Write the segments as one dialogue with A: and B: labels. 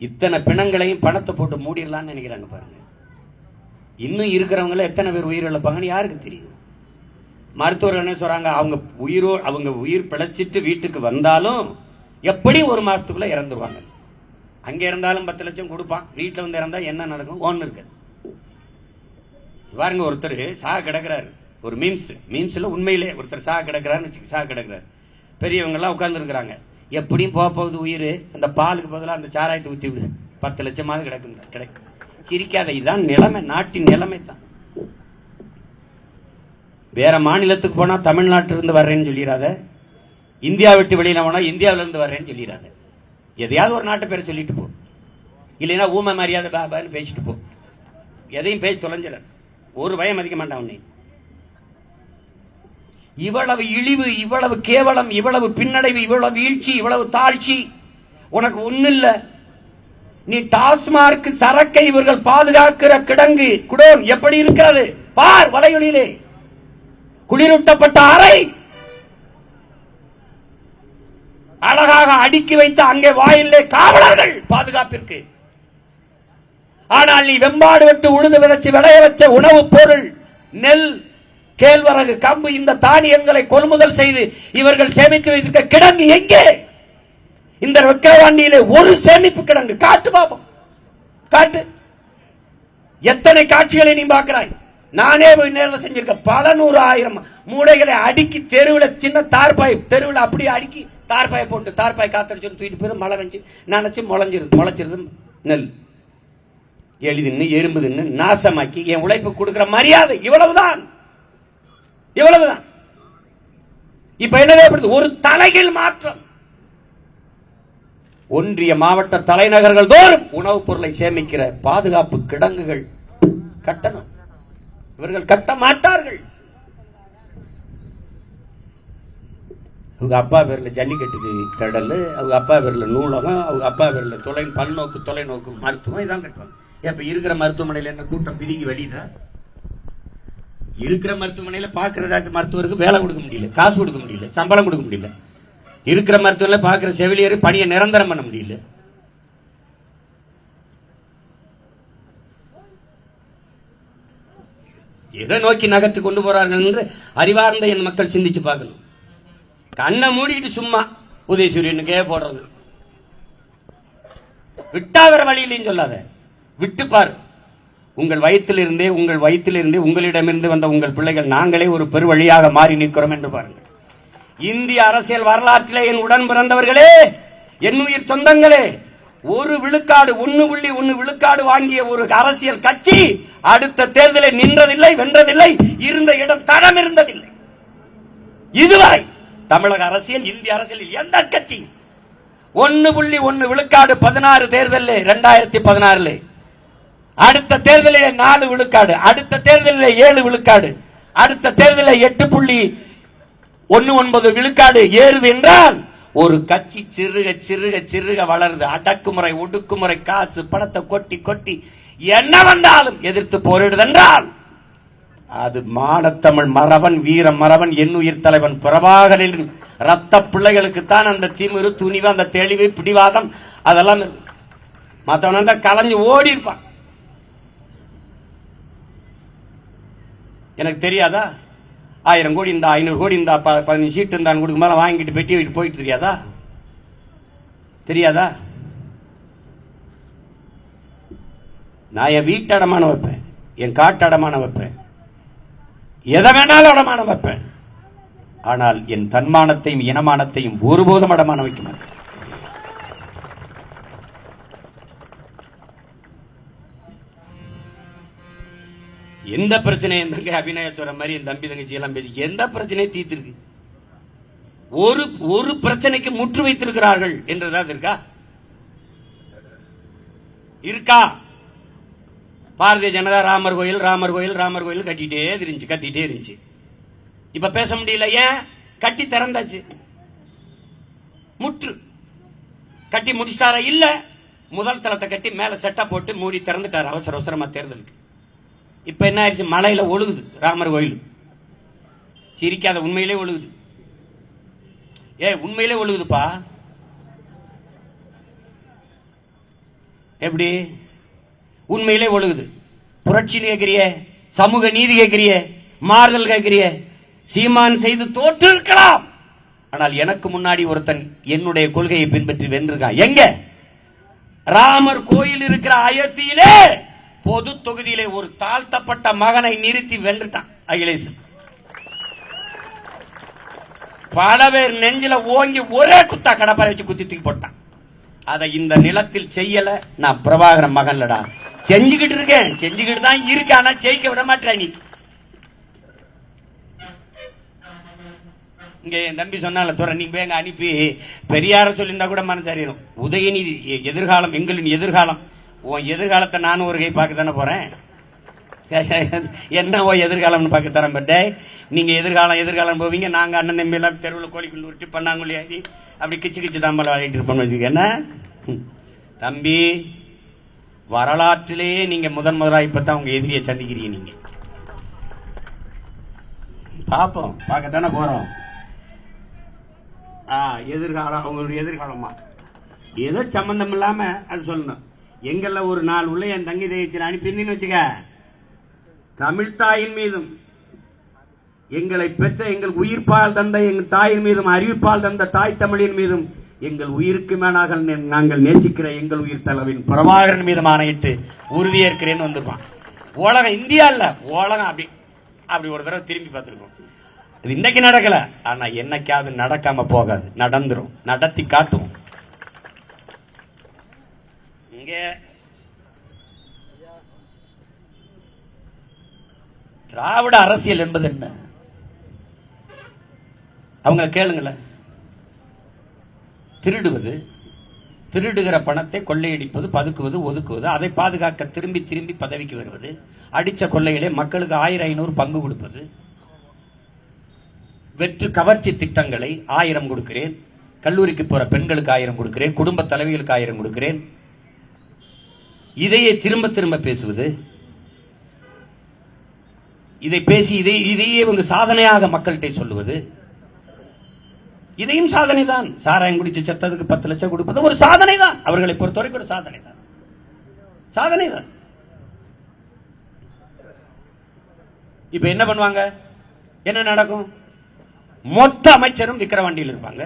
A: இத்தனை பிணங்களையும் பணத்தை போட்டு மூடிடலாம்னு நினைக்கிறாங்க பாருங்க. இன்னும் இருக்கிறவங்கள எத்தனை பேர் உயிர் இழப்பாங்கன்னு யாருக்கு தெரியும்? மருத்துவர்கள் என்ன சொல்றாங்க, அவங்க உயிர் பிழைச்சிட்டு வீட்டுக்கு வந்தாலும் எப்படி ஒரு மாசத்துக்குள்ள இறந்துருவாங்க. அங்க இருந்தாலும் 10 லட்சம் கொடுப்பான், வீட்டுல வந்து இறந்தா என்ன நடக்கும் ஒண்ணு இருக்கு. பாருங்க, ஒருத்தர் சாக கிடக்கிறாரு. ஒரு மீம்ஸ்ல உண்மையிலே ஒருத்தர் சாக கிடக்கிறாருன்னு சாக கிடக்கிறாரு. பெரியவங்க எல்லாம் உட்கார்ந்து இருக்கிறாங்க. எப்படியும் போகுது உயிர், அந்த பாலுக்கு பதிலாக அந்த சாராயத்தை ஊத்தி விடு, 10 லட்சமாவது கிடைக்கும். சிரிக்காத, இதுதான் நிலைமை, நாட்டின் நிலைமை தான். வேற மாநிலத்துக்கு போனா தமிழ்நாட்டில இருந்து வர்றேன்னு சொல்லிடாத, இந்தியா விட்டு வெளியில போனா இந்தியாவில இருந்து வர்றேன்னு சொல்லிடாத. எதையாவது ஒரு நாட்டு பேரை சொல்லிட்டு போ, இல்லைன்னா ஊமை மரியாதை பாபான்னு பேசிட்டு போ. எதையும் பேசி தொலைஞ்சிட, ஒரு பயம் மதிக்க மாட்டான் உன்னை. இவ்வளவு இழிவு, இவ்வளவு கேவலம், இவ்வளவு பின்னடைவு, இவ்வளவு வீழ்ச்சி, இவ்வளவு தாழ்ச்சி உனக்கு ஒண்ணு இல்ல. நீ டாஸ்மார்க் சரக்கை இவர்கள் பாதுகாக்கிற கிடங்கு குடோன் எப்படி இருக்கிறது பார். வலையொலியிலே குளிரூட்டப்பட்ட அறை அழகாக அடுக்கி வைத்து அங்கே வாயிலே காவலர்கள் பாதுகாப்பிற்கு. ஆனால் நீ வெம்பாடு விட்டு உழுது விதைச்சு விளைய வச்ச உணவுப் பொருள், நெல், கேழ்வரகு, கம்பு, இந்த தானியங்களை கொள்முதல் செய்து இவர்கள் சேமித்து வைத்திருக்க கிடங்கு எங்கே? இந்த விக்கிரவாண்டியிலே ஒரு சேமிப்பு கிடங்கு காட்டு பாப்போம், காட்டு. எத்தனை காட்சிகளை நீ பார்க்கிறாய்? நானே போய் நேரில் செஞ்சிருக்க. பல 100,000 மூடைகளை அடுக்கி தெருவில், சின்ன தார்பாய் தெருவில் அப்படியே அடுக்கி தார்பாயை போட்டு, தார்பாய் காத்தடிச்சு தூக்கிட்டு போய் மழை வெஞ்சு நினைச்சு முளைச்சிருது நெல். எளிதுன்னு எறும்பு தின்னு நாசமாக்கி என் உழைப்பு கொடுக்கிற மரியாதை இவ்வளவுதான், இவ்வளவுதான். இப்ப என்ன ஒரு தலைகீழ் மாற்றம். ஒன்றிய மாவட்ட தலைநகர்கள் தோறும் உணவுப் பொருளை சேமிக்கிற பாதுகாப்பு கிடங்குகள் கட்டணும். இவர்கள் கட்ட மாட்டார்கள். அவங்க அப்பா பேர்ல ஜல்லிக்கட்டுக்கு திடல், அவங்க அப்பா பேர்ல நூலகம், அவங்க அப்பா பேர்ல தொலைநோக்கு மருத்துவம், இதான் கட்டுவாங்க. இப்ப இருக்கிற மருத்துவமனையில் என்ன கூட்டம் பிரிங்கி வெளியுதா? இருக்கிற மருத்துவமனையில பாக்குற மருத்துவருக்கு வேலை கொடுக்க முடியல, காசு கொடுக்க முடியல, சம்பளம் கொடுக்க முடியல. இருக்கிற மருத்துவமனையில பாக்குற செவிலியர் பணியை நிரந்தரம் பண்ண முடியல. எதை நோக்கி நகர்த்தி கொண்டு போறார்கள் என்று அறிவார்ந்த என் மக்கள் சிந்திச்சு பார்க்கணும். கண்ணை மூடிட்டு சும்மா உதயசூரியனுக்கே போடுறது, விட்டா வேற வழியிலையும் சொல்லாத, விட்டு பாரு. உங்கள் வயிற்றிலிருந்தே உங்களிடமிருந்து வந்த உங்கள் பிள்ளைகள் நாங்களே ஒரு பெரு வழியாக மாறி நிற்கிறோம் என்று பாருங்கள். இந்திய அரசியல் வரலாற்றிலே என் உடன் பிறந்தவர்களே, என் உயிர் சொந்தங்களே, 1 விழுக்காடு வாங்கிய ஒரு அரசியல் கட்சி அடுத்த தேர்தலில் நின்றதில்லை, வென்றதில்லை, இருந்த இடம் தடம் இருந்ததில்லை. இதுவரை தமிழக அரசியல், இந்திய அரசியலில் எந்த கட்சி 1.1 விழுக்காடு 16 தேர்தலில் 2016 அடுத்த தேர்தலில் 4 விழுக்காடு, அடுத்த தேர்தலில் 7 விழுக்காடு, அடுத்த தேர்தலில் 8.19 விழுக்காடு ஏறுது என்றால் ஒரு கட்சி சிறுக வளருது. அடக்குமுறை, ஒடுக்குமுறை, காசு பணத்தை கொட்டி என்ன வந்தாலும் எதிர்த்து போரிடுதென்றால் அது மானத்தமிழ் மறவன், வீர மறவன், என் உயிர் தலைவன் பிரபாகரின் ரத்த பிள்ளைகளுக்குத்தான் அந்த திமிரு, துணிவு, அந்த தெளிவு, பிடிவாதம் அதெல்லாம். மற்றவன் கலைஞ்சு ஓடி இருப்பான். எனக்கு தெரியாதா? 1000 கோடி இந்த 500 கோடி இந்த 15 சீட்டு இருந்தான் கொடுக்க மேல வாங்கிட்டு பெட்டி வீட்டு போயிட்டு தெரியாதா? நான் என் வீட்டு அடமானம் வைப்பேன், என் காட்டு அடமானம் வைப்பேன், எதை வேணாலும் அடமானம் வைப்பேன். ஆனால் என் தன்மானத்தையும் இனமானத்தையும் ஒருபோதும் அடமானம் வைக்க மாட்டேன். எந்த பிரச்சனையும் தங்க அபிநய சொல்ற மாதிரி என் தம்பி தங்கச்சி எல்லாம் பேசி எந்த பிரச்சனையும் தீர்த்திருக்கு? ஒரு பிரச்சனைக்கு முற்று வைத்திருக்கிறார்கள் என்றதாவது இருக்கா? பாரதிய ஜனதா ராமர் கோயில் கட்டிட்டே இருந்துச்சு. இப்ப பேச முடியல. ஏன்? கட்டி திறந்தாச்சு. முற்று கட்டி முடிச்சிட்டாரா? இல்ல, முதல் தளத்தை கட்டி மேல செட்டா போட்டு மூடி திறந்துட்டாரு அவசரமா தேர்தலுக்கு. இப்ப என்ன ஆயிடுச்சு? மலையில ஒழுகுது ராமர் கோயில். சிரிக்காத, உண்மையிலே ஒழுகுது. உண்மையிலே ஒழுகுதுப்பா. எப்படி உண்மையிலே ஒழுகுது? புரட்சி கேட்கிறிய, சமூக நீதி கேட்கிறிய, மாறுதல் கேட்கிறிய, சீமான் செய்து தோற்று இருக்கலாம். ஆனால் எனக்கு முன்னாடி ஒருத்தன் என்னுடைய கொள்கையை பின்பற்றி வென்றிருக்கான். எங்க? ராமர் கோயில் இருக்கிற அயோத்தியிலே பொது தொகுதியிலே ஒரு தாழ்த்தப்பட்ட மகனை நிறுத்தி வென்றுட்டான் அகிலேஷ். பல பேர் நெஞ்சில ஓங்கி ஒரே குத்தா கடப்பாரை வச்சு குத்தி தூக்கி போட்டான். அதை இந்த நிலத்தில் செய்யல. நான் பிரபாகரன் மகன்லடா, செஞ்சுக்கிட்டு இருக்கேன், செஞ்சுக்கிட்டு தான் இருக்க. ஆனா ஜெயிக்க விட மாட்டேன். நீ இங்க என் தம்பி சொன்னால துறை, நீங்க வேங்க அனுப்பி பெரியார சொல்லியிருந்தா கூட மனசறியணும். உதயநிதி எதிர்காலம், எங்களின் எதிர்காலம். உன் எதிர்காலத்தை நானும் ஒரு கை பார்க்க தானே போறேன். என்ன எதிர்காலம்னு பார்க்க தரேன். பட் நீங்க எதிர்காலம் போவீங்க, நாங்க அண்ணன் தம்பி எல்லாம் தெருவில் கோழிக்குண்டு உருட்டி பண்ணாங்கொல்லி ஆகி அப்படி கிச்சு தாம்பல் விளையாடிட்டு இருப்போம்னு வச்சுக்க. என்ன தம்பி, வரலாற்றிலேயே நீங்க முதலாக இப்பதான் உங்க எதிரியை சந்திக்கிறீங்க. நீங்க பார்ப்போம், பார்க்கத்தானே போறோம். எதிர்காலம் உங்களுடைய எதிர்காலமா ஏதோ சம்பந்தம் இல்லாம அது சொல்லணும். எங்கெல்ல ஒரு நாள் உள்ள என் தங்கி தேய்ச்சி அனுப்பியிருந்தீன்னு வச்சுக்க, தமிழ் தாயின் மீதும் எங்களை பெற்ற எங்கள் உயிர்ப்பால் தந்த எங்கள் தாயின் மீதும் அறிவிப்பால் தந்த தாய் தமிழின் மீதும் எங்கள் உயிருக்கு மேலாக நாங்கள் நேசிக்கிற எங்கள் உயிர் தலைவின் பிரபாகரன் மீதும் ஆணையிட்டு உறுதியேற்கிறேன்னு வந்திருப்பான். உலகம், இந்தியா இல்ல உலகம் அப்படி அப்படி ஒரு தடவை திரும்பி பார்த்திருக்கோம். இது இன்னைக்கு நடக்கல, ஆனா என்னைக்காவது நடக்காம போகாது, நடந்துரும், நடத்தி காட்டும். இங்க திராவிட அரசியல் என்பது என்ன? அவங்க கேளுங்களேன். திருடுவது, திருடுகிற பணத்தை கொள்ளையடிப்பது, பதுக்குவது, ஒதுக்குவது, அதை பாதுகாக்க திரும்பி திரும்பி பதவிக்கு வருவது, அடிச்ச கொள்ளையிலே மக்களுக்கு 1000-500 பங்கு கொடுப்பது, வெற்று கவர்ச்சி திட்டங்களை 1000 கொடுக்கிறேன், கல்லூரிக்கு போற பெண்களுக்கு 1000 கொடுக்கிறேன், குடும்ப தலைவிகளுக்கு 1000 கொடுக்கிறேன், இதையே திரும்ப திரும்ப பேசுவது, இதை பேசி இதையே வந்து சாதனையாக மக்கள்கிட்ட சொல்லுவது, இதையும் சாதனை தான். சாராயம் குடிச்சு செத்ததுக்கு 10 லட்சம் கொடுப்பது ஒரு சாதனை தான். அவர்களை பொறுத்தவரைக்கும் ஒரு சாதனை தான், சாதனை தான். இப்ப என்ன பண்ணுவாங்க? என்ன நடக்கும்? மொத்த அமைச்சரும் விக்கிரவாண்டியில் இருப்பாங்க,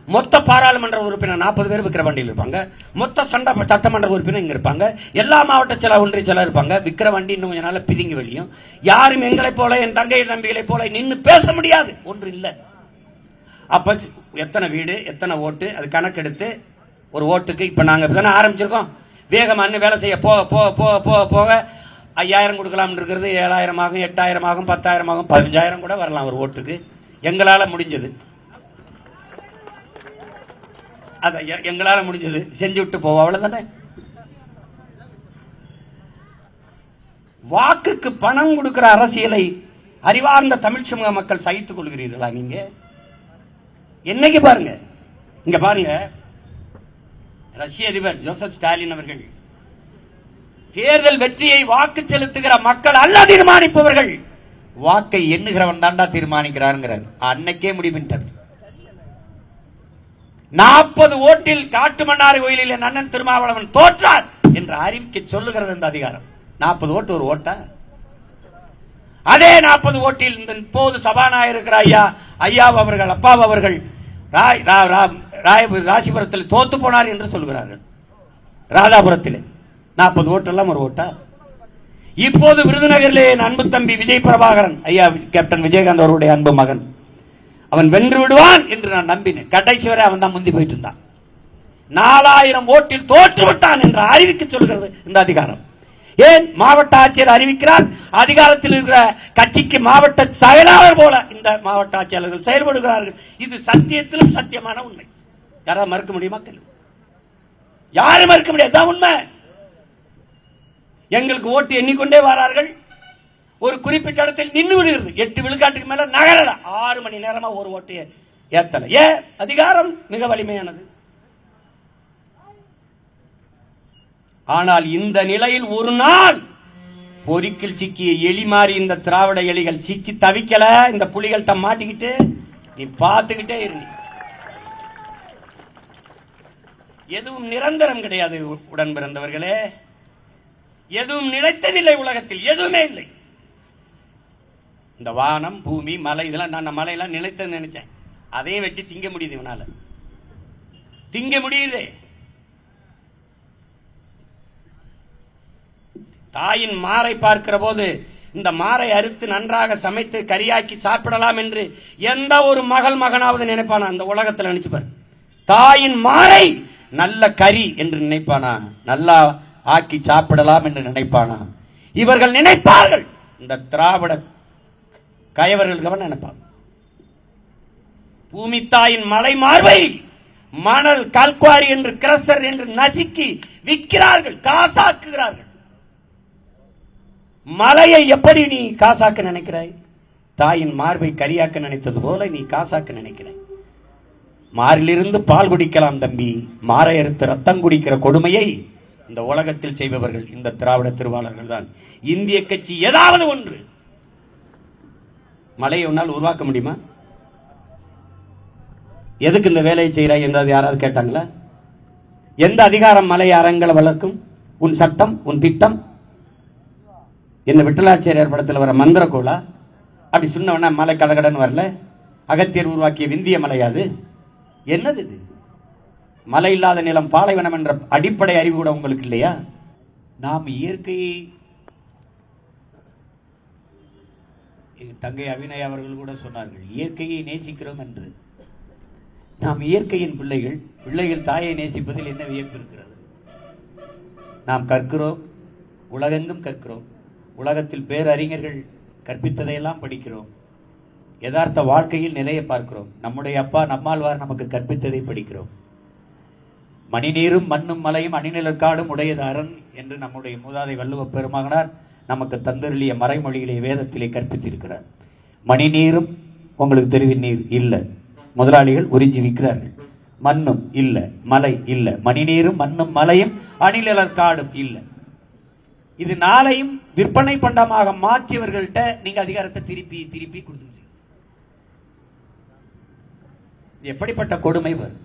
A: மொத்த பாராளுமன்ற உறுப்பினர் 40 பேர் விக்கிரவாண்டியில் இருப்பாங்க, மொத்த சட்டமன்ற உறுப்பினர் இங்க இருப்பாங்க, எல்லா மாவட்ட செயலர் ஒன்றிய செயலர் இருப்பாங்க. விக்கிரவாண்டி இன்னும் கொஞ்ச நாள் பிதுங்கி வெளியும். யாரும் எங்களை போல என் தங்கை தம்பிகளை போல நின்று பேச முடியாது, ஒன்று இல்லை. அப்ப எத்தனை வீடு, எத்தனை ஓட்டு, அது கணக்கெடுத்து ஒரு ஓட்டுக்கு இப்ப நாங்க ஆரம்பிச்சிருக்கோம். வேகமான வேலை செய்ய போக போக போக போக போக 5000 கொடுக்கலாம் இருக்கிறது 7000 ஆகும், 8000 ஆகும், 10,000 ஆகும், 15,000 கூட வரலாம் ஒரு ஓட்டுக்கு. எங்களால முடிஞ்சது, அத எங்களால முடிஞ்சது செஞ்சு விட்டு போவோம், அவ்வளவுதானே. வாக்குக்கு பணம் கொடுக்கிற அரசியலை அறிவார்ந்த தமிழ் சமூக மக்கள் சகித்துக் கொள்கிறீர்களா? நீங்க என்னைக்கு பாருங்க, இங்க பாருங்க, ரஷ்ய அதிபர் ஜோசப் ஸ்டாலின் அவர்கள் தேர்தல் வெற்றியை வாக்கு செலுத்துகிற மக்கள் அல்ல தீர்மானிப்பவர்கள், வாக்கை எண்ணுகிறவன் தாண்டா தீர்மானிக்கிறார். அன்னைக்கே முடிவிட்டார். 40 ஓட்டில் காட்டுமன்னார் கோயிலில் என் அண்ணன் திருமாவளவன் தோற்றார் என்று அறிவிக்க சொல்லுகிறது இந்த அதிகாரம். 40 ஓட்டு ஒரு ஓட்டா? அதே 40 ஓட்டில் இந்த போது சபாநாயகர் இருக்கிற ஐயா அவர்கள், அப்பா அவர்கள் ராசிபுரத்தில் தோத்து போனார் என்று சொல்கிறார்கள். ராதாபுரத்தில் 40 ஓட்டு எல்லாம் ஒரு ஓட்டா? இப்போது விருதுநகரிலே அன்பு தம்பி விஜய் பிரபாகரன் ஐயா, கேப்டன் விஜயகாந்த் அவருடைய அன்பு மகன், அவன் வென்று விடுவான் என்று நான் நம்பினேன். கடைசி வரை அவன் தான் முந்தி போயிட்டு இருந்தான். 4000 ஓட்டில் தோற்று விட்டான் என்று அறிவிக்க சொல்கிறது இந்த அதிகாரம். ஏன் மாவட்ட ஆட்சியர் அறிவிக்கிறார்? அதிகாரத்தில் இருக்கிற கட்சிக்கு மாவட்ட செயலாளர் போல இந்த மாவட்ட ஆட்சியாளர்கள் செயல்படுகிறார்கள். இது சத்தியத்திலும் சத்தியமான உண்மை. யாராவது மறுக்க முடியுமா? யாரும் மறுக்க முடியாது, உண்மை. எங்களுக்கு ஓட்டு எண்ணிக்கொண்டே வரார்கள். ஒரு குறிப்பிட்ட இடத்தில் நின்று விடுகிறது. 8 விழுக்காட்டுக்கு மேல நகரல. 6 மணி நேரமா ஒரு ஓட்டு ஏத்தல. ஏன்? அதிகாரம் மிக வலிமையானது. ஆனால் இந்த நிலையில் ஒரு நாள் பொறிக்கில் சிக்கிய எலி மாறி இந்த திராவிட எலிகள் சிக்கி தவிக்கல. இந்த புலிகள்கிட்ட மாட்டிக்கிட்டு நீ பார்த்துக்கிட்டே இரு. எதுவும் நிரந்தரம் கிடையாது உடன் பிறந்தவர்களே. எதுவும் நிலைத்ததில்லை உலகத்தில், எதுவுமே இல்லை. இந்த வானம் பூமி மலை இதெல்லாம் நான் மலையெல்லாம் நிலைத்தது நினைச்சேன். அதையும் வெட்டி திங்க முடியுது, இவனால திங்க முடியுது. தாயின் மாரை பார்க்கிற போது இந்த மாரை அறுத்து நன்றாக சமைத்து கரியாக்கி சாப்பிடலாம் என்று எந்த ஒரு மகனாவது நினைப்பானா? அந்த உலகத்தில் நினைச்சு பாரு. தாயின் மாரை நல்ல கறி என்று நினைப்பானா? நல்லா ஆக்கி சாப்பிடலாம் என்று நினைப்பானா? இவர்கள் நினைப்பார்கள். இந்த திராவிட கயவர்கள் நினைப்பாங்க. பூமி தாயின் மலை மார்பை மணல் கல்குவாரி என்று கிரசர் என்று நசுக்கி விற்கிறார்கள், காசாக்குகிறார்கள். மலையை எப்படி நீ காசாக்க நினைக்கிறாய்? தாயின் மார்பை கரியாக்க நினைத்தது போல நீ காசாக்க நினைக்கிறாய். மாரிலிருந்து பால் குடிக்கலாம் தம்பி, மாரை அறுத்து ரத்தம் குடிக்கிற கொடுமையை இந்த உலகத்தில் செய்பவர்கள் இந்த திராவிட திருவாளர்கள் தான். இந்திய கட்சி ஏதாவது ஒன்று மலையை உன்னால் உருவாக்க முடியுமா? எதுக்கு இந்த வேலையை செய்கிறாய் என்றது யாராவது கேட்டாங்களா? எந்த அதிகாரம் மலை அறங்களை வளர்க்கும்? உன் சட்டம், உன் திட்டம் என்ன? விட்டலாச்சாரியார் படத்தில் வர மந்திர கோலா? அப்படி சொன்ன மலை கடகடன் வரல. அகத்தியர் உருவாக்கிய விந்திய மலையாது? என்னது இது? மலை இல்லாத நிலம் பாலைவனம் என்ற அடிப்படை அறிவு கூட உங்களுக்கு இல்லையா? நாம் இயற்கையை, தங்கை அபிநய அவர்கள் கூட சொன்னார்கள், இயற்கையை நேசிக்கிறோம் என்று. நாம் இயற்கையின் பிள்ளைகள் தாயை நேசிப்பதில் என்ன வியப்பு இருக்கிறது? நாம் கற்கிறோம், உலகெங்கும் கற்கிறோம். உலகத்தில் பேரறிஞர்கள் கற்பித்ததையெல்லாம் படிக்கிறோம். யதார்த்த வாழ்க்கையில் நிலையை பார்க்கிறோம். நம்முடைய அப்பா நம்மாழ்வார் நமக்கு கற்பித்ததை படிக்கிறோம். மணிநீரும் மண்ணும் மலையும் அணிநிலக்காடும் உடையது அரண் என்று நம்முடைய மூதாதை வள்ளுவ பெருமகனார் நமக்கு தந்தருளிய மறைமொழியிலே வேதத்திலே கற்பித்திருக்கிறார். மணிநீரும் உங்களுக்கு தெரிந்த நீர் இல்லை, முதலாளிகள் உறிஞ்சி விற்கிறார்கள். மண்ணும் இல்லை, மலை இல்லை. மணிநீரும் மண்ணும் மலையும் அணிநிலக்காடும் இல்லை. இது நாளையும் விற்பனை பண்டமாக மாற்றியவர்கள்ட்ட நீங்க அதிகாரத்தை திருப்பி திருப்பி கொடுத்து எப்படிப்பட்ட கொடுமை வரும்?